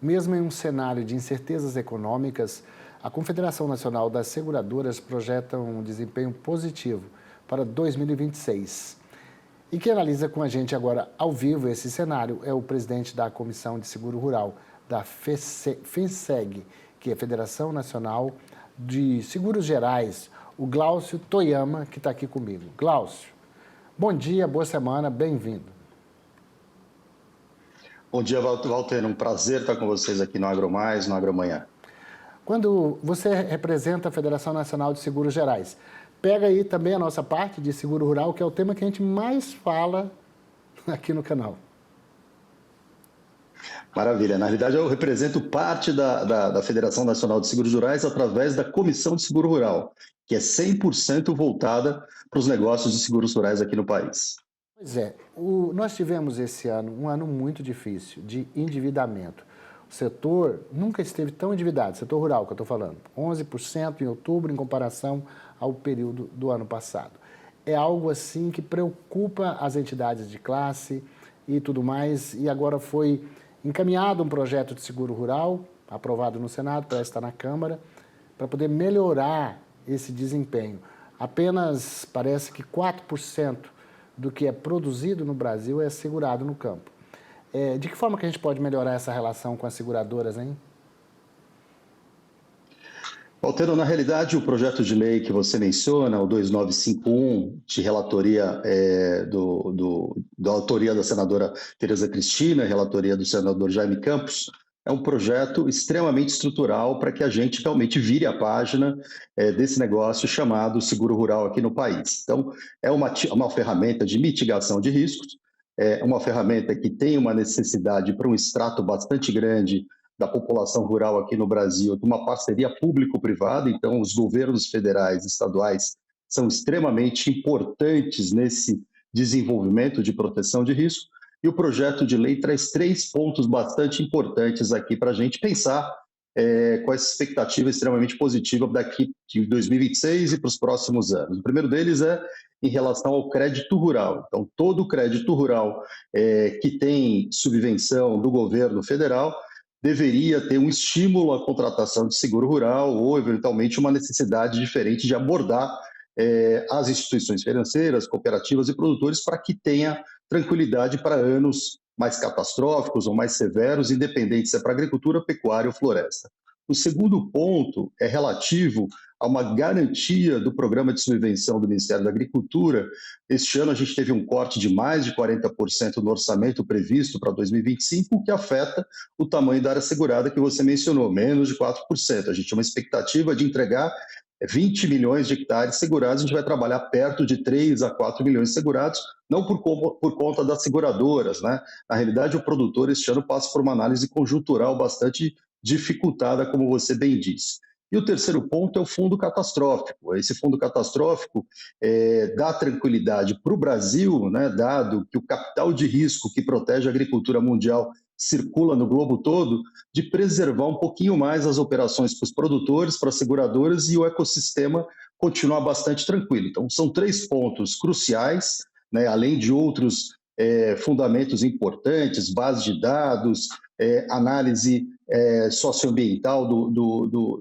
Mesmo em um cenário de incertezas econômicas, a Confederação Nacional das Seguradoras projeta um desempenho positivo para 2026. E quem analisa com a gente agora ao vivo esse cenário é o presidente da Comissão de Seguro Rural da FENSEG, que é a Federação Nacional de Seguros Gerais, o Glaucio Toyama, que está aqui comigo. Glaucio, bom dia, boa semana, bem-vindo. Bom dia, Walter. Um prazer estar com vocês aqui no AgroMais, no AgroManhã. Quando você representa a Federação Nacional de Seguros Gerais, pega aí também a nossa parte de seguro rural, que é o tema que a gente mais fala aqui no canal. Maravilha. Na realidade, eu represento parte da Federação Nacional de Seguros Rurais através da Comissão de Seguro Rural, que é 100% voltada para os negócios de seguros rurais aqui no país. Pois é, nós tivemos esse ano um ano muito difícil de endividamento. O setor nunca esteve tão endividado, setor rural que eu estou falando, 11% em outubro em comparação ao período do ano passado. É algo assim que preocupa as entidades de classe e tudo mais, e agora foi encaminhado um projeto de seguro rural, aprovado no Senado, parece estar na Câmara, para poder melhorar esse desempenho. Apenas parece que 4% do que é produzido no Brasil é segurado no campo. De que forma que a gente pode melhorar essa relação com as seguradoras, hein? Walter, na realidade, o projeto de lei que você menciona, o 2951, de relatoria da autoria da senadora Tereza Cristina, relatoria do senador Jaime Campos, é um projeto extremamente estrutural para que a gente realmente vire a página desse negócio chamado seguro rural aqui no país. Então, é uma ferramenta de mitigação de riscos, é uma ferramenta que tem uma necessidade para um extrato bastante grande da população rural aqui no Brasil, de uma parceria público-privada. Então, os governos federais e estaduais são extremamente importantes nesse desenvolvimento de proteção de risco. E o projeto de lei traz 3 pontos bastante importantes aqui para a gente pensar com essa expectativa extremamente positiva daqui de 2026 e para os próximos anos. O primeiro deles é em relação ao crédito rural. Então, todo o crédito rural que tem subvenção do governo federal deveria ter um estímulo à contratação de seguro rural ou, eventualmente, uma necessidade diferente de abordar as instituições financeiras, cooperativas e produtores para que tenha tranquilidade para anos mais catastróficos ou mais severos, independente se é para agricultura, pecuária ou floresta. O segundo ponto é relativo a uma garantia do programa de subvenção do Ministério da Agricultura. Este ano a gente teve um corte de mais de 40% no orçamento previsto para 2025, o que afeta o tamanho da área segurada que você mencionou, menos de 4%. A gente tinha uma expectativa de entregar 20 milhões de hectares segurados, a gente vai trabalhar perto de 3 a 4 milhões segurados, não por conta das seguradoras, né? Na realidade, o produtor este ano passa por uma análise conjuntural bastante dificultada, como você bem disse. E o terceiro ponto é o fundo catastrófico. Esse fundo catastrófico dá tranquilidade para o Brasil, né, dado que o capital de risco que protege a agricultura mundial circula no globo todo, de preservar um pouquinho mais as operações para os produtores, para as seguradoras e o ecossistema continuar bastante tranquilo. Então, são 3 pontos cruciais, né, além de outros fundamentos importantes, base de dados, análise socioambiental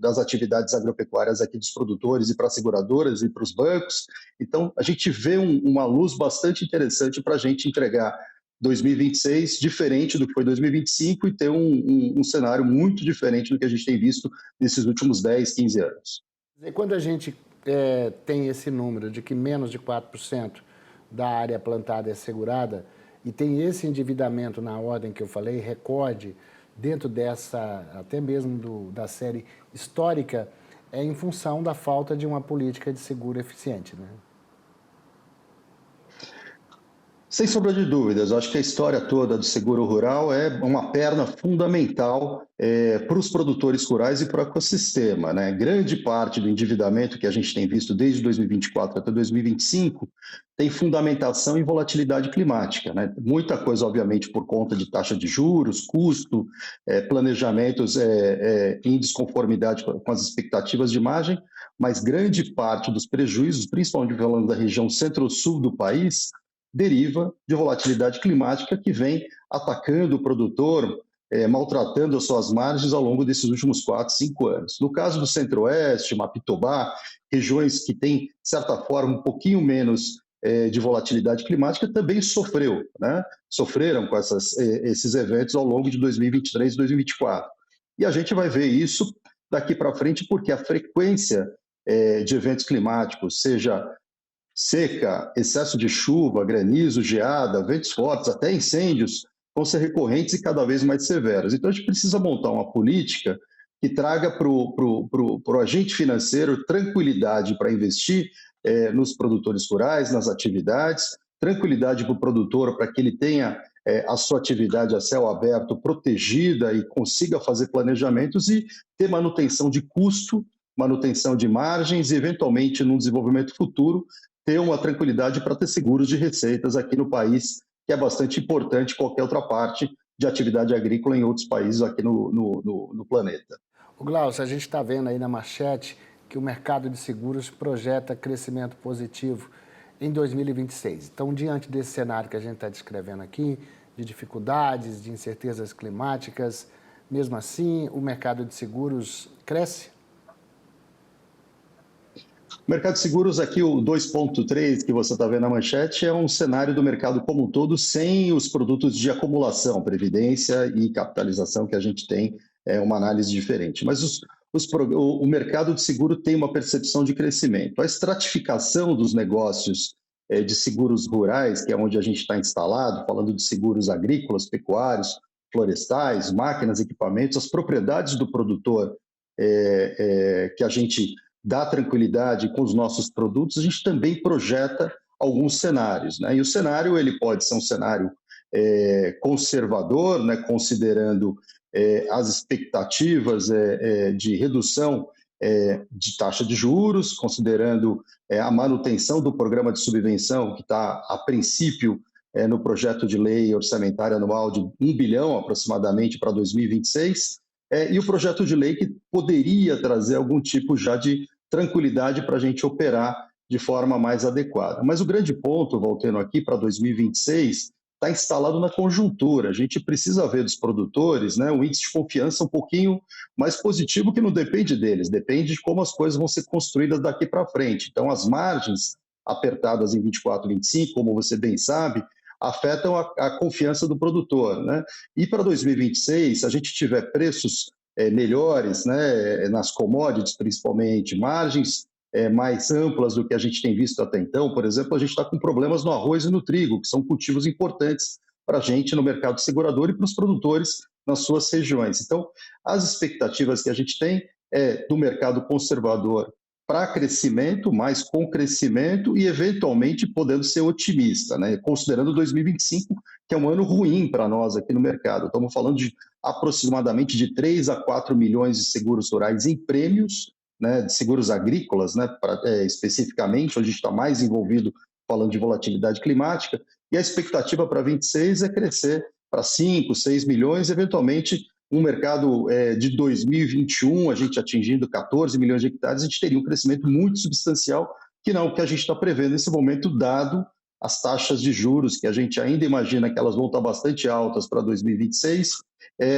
das atividades agropecuárias aqui dos produtores e para as seguradoras e para os bancos. Então, a gente vê uma luz bastante interessante para a gente entregar 2026 diferente do que foi 2025 e ter um cenário muito diferente do que a gente tem visto nesses últimos 10, 15 anos. E quando a gente tem esse número de que menos de 4% da área plantada é segurada e tem esse endividamento na ordem que eu falei, recorde, dentro dessa, até mesmo da série histórica, é em função da falta de uma política de seguro eficiente, né? Sem sombra de dúvidas, eu acho que a história toda do seguro rural é uma perna fundamental para os produtores rurais e para o ecossistema, né? Grande parte do endividamento que a gente tem visto desde 2024 até 2025 tem fundamentação em volatilidade climática, né? Muita coisa, obviamente, por conta de taxa de juros, custo, planejamentos em desconformidade com as expectativas de margem, mas grande parte dos prejuízos, principalmente falando da região centro-sul do país, deriva de volatilidade climática que vem atacando o produtor maltratando as suas margens ao longo desses últimos 4, 5 anos. No caso do Centro-Oeste, Mapitobá, regiões que têm, de certa forma, um pouquinho menos de volatilidade climática, também sofreu, né? Sofreram com esses eventos ao longo de 2023 e 2024. E a gente vai ver isso daqui para frente, porque a frequência de eventos climáticos, seja seca, excesso de chuva, granizo, geada, ventos fortes, até incêndios, vão ser recorrentes e cada vez mais severos. Então, a gente precisa montar uma política que traga para o agente financeiro tranquilidade para investir nos produtores rurais, nas atividades, tranquilidade para o produtor para que ele tenha a sua atividade a céu aberto protegida e consiga fazer planejamentos e ter manutenção de custo, manutenção de margens e, eventualmente, no desenvolvimento futuro, ter uma tranquilidade para ter seguros de receitas aqui no país, que é bastante importante qualquer outra parte de atividade agrícola em outros países aqui no planeta. O Glaucio, a gente está vendo aí na manchete que o mercado de seguros projeta crescimento positivo em 2026. Então, diante desse cenário que a gente está descrevendo aqui, de dificuldades, de incertezas climáticas, mesmo assim, o mercado de seguros cresce? O mercado de seguros aqui, o 2.3 que você está vendo na manchete, é um cenário do mercado como um todo, sem os produtos de acumulação, previdência e capitalização que a gente tem, é uma análise diferente. Mas o mercado de seguro tem uma percepção de crescimento. A estratificação dos negócios de seguros rurais, que é onde a gente está instalado, falando de seguros agrícolas, pecuários, florestais, máquinas, equipamentos, as propriedades do produtor que a gente dá tranquilidade com os nossos produtos, a gente também projeta alguns cenários, né? E o cenário ele pode ser um cenário conservador, né? Considerando as expectativas de redução de taxa de juros, considerando a manutenção do programa de subvenção, que está, a princípio, no projeto de lei orçamentária anual de 1 bilhão aproximadamente para 2026, e o projeto de lei que poderia trazer algum tipo já de tranquilidade para a gente operar de forma mais adequada. Mas o grande ponto, voltando aqui para 2026, está instalado na conjuntura. A gente precisa ver dos produtores, né, um índice de confiança um pouquinho mais positivo, que não depende deles, depende de como as coisas vão ser construídas daqui para frente. Então, as margens apertadas em 24 e 25, como você bem sabe, afetam a confiança do produtor, né? E para 2026, se a gente tiver preços melhores, né, nas commodities principalmente, margens mais amplas do que a gente tem visto até então, por exemplo, a gente está com problemas no arroz e no trigo, que são cultivos importantes para a gente no mercado segurador e para os produtores nas suas regiões. Então, as expectativas que a gente tem é do mercado conservador para crescimento, mas com crescimento e, eventualmente, podendo ser otimista, né? Considerando 2025, que é um ano ruim para nós aqui no mercado. Estamos falando de aproximadamente de 3 a 4 milhões de seguros rurais em prêmios, né, de seguros agrícolas, né, especificamente, onde a gente está mais envolvido falando de volatilidade climática, e a expectativa para 26 é crescer para 5, 6 milhões, eventualmente um mercado de 2021, a gente atingindo 14 milhões de hectares, a gente teria um crescimento muito substancial, que não é o que a gente está prevendo nesse momento, dado as taxas de juros, que a gente ainda imagina que elas vão estar bastante altas para 2026,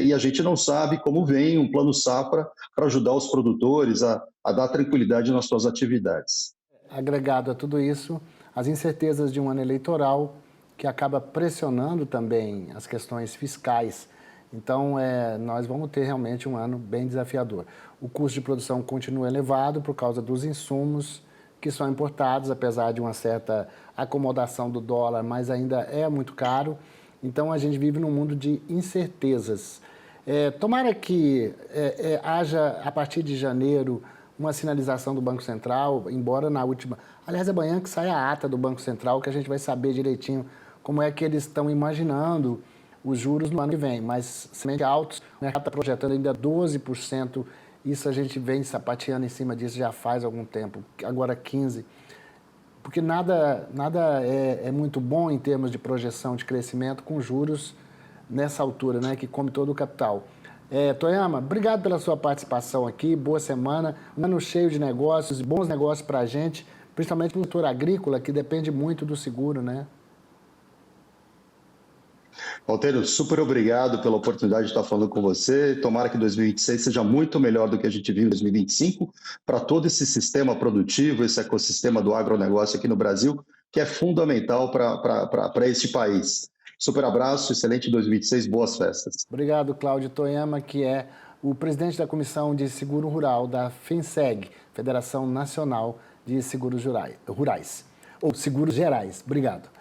e a gente não sabe como vem um plano safra para ajudar os produtores a dar tranquilidade nas suas atividades. Agregado a tudo isso, as incertezas de um ano eleitoral, que acaba pressionando também as questões fiscais. Então, nós vamos ter realmente um ano bem desafiador. O custo de produção continua elevado por causa dos insumos que são importados, apesar de uma certa acomodação do dólar, mas ainda é muito caro. Então, a gente vive num mundo de incertezas. Tomara que haja, a partir de janeiro, uma sinalização do Banco Central, embora na última... Aliás, amanhã que sai a ata do Banco Central, que a gente vai saber direitinho como é que eles estão imaginando os juros no ano que vem, mas semente altos, o mercado está projetando ainda 12%, isso a gente vem sapateando em cima disso já faz algum tempo, agora 15%, porque nada é muito bom em termos de projeção de crescimento com juros nessa altura, né, que come todo o capital. Toyama, obrigado pela sua participação aqui, boa semana, um ano cheio de negócios, bons negócios para a gente, principalmente no setor agrícola, que depende muito do seguro, né? Valterio, super obrigado pela oportunidade de estar falando com você. Tomara que 2026 seja muito melhor do que a gente viu em 2025 para todo esse sistema produtivo, esse ecossistema do agronegócio aqui no Brasil, que é fundamental para este país. Super abraço, excelente 2026, boas festas. Obrigado, Cláudio Toyama, que é o presidente da Comissão de Seguro Rural da FENSEG, Federação Nacional de Seguros Rurais, ou Seguros Gerais. Obrigado.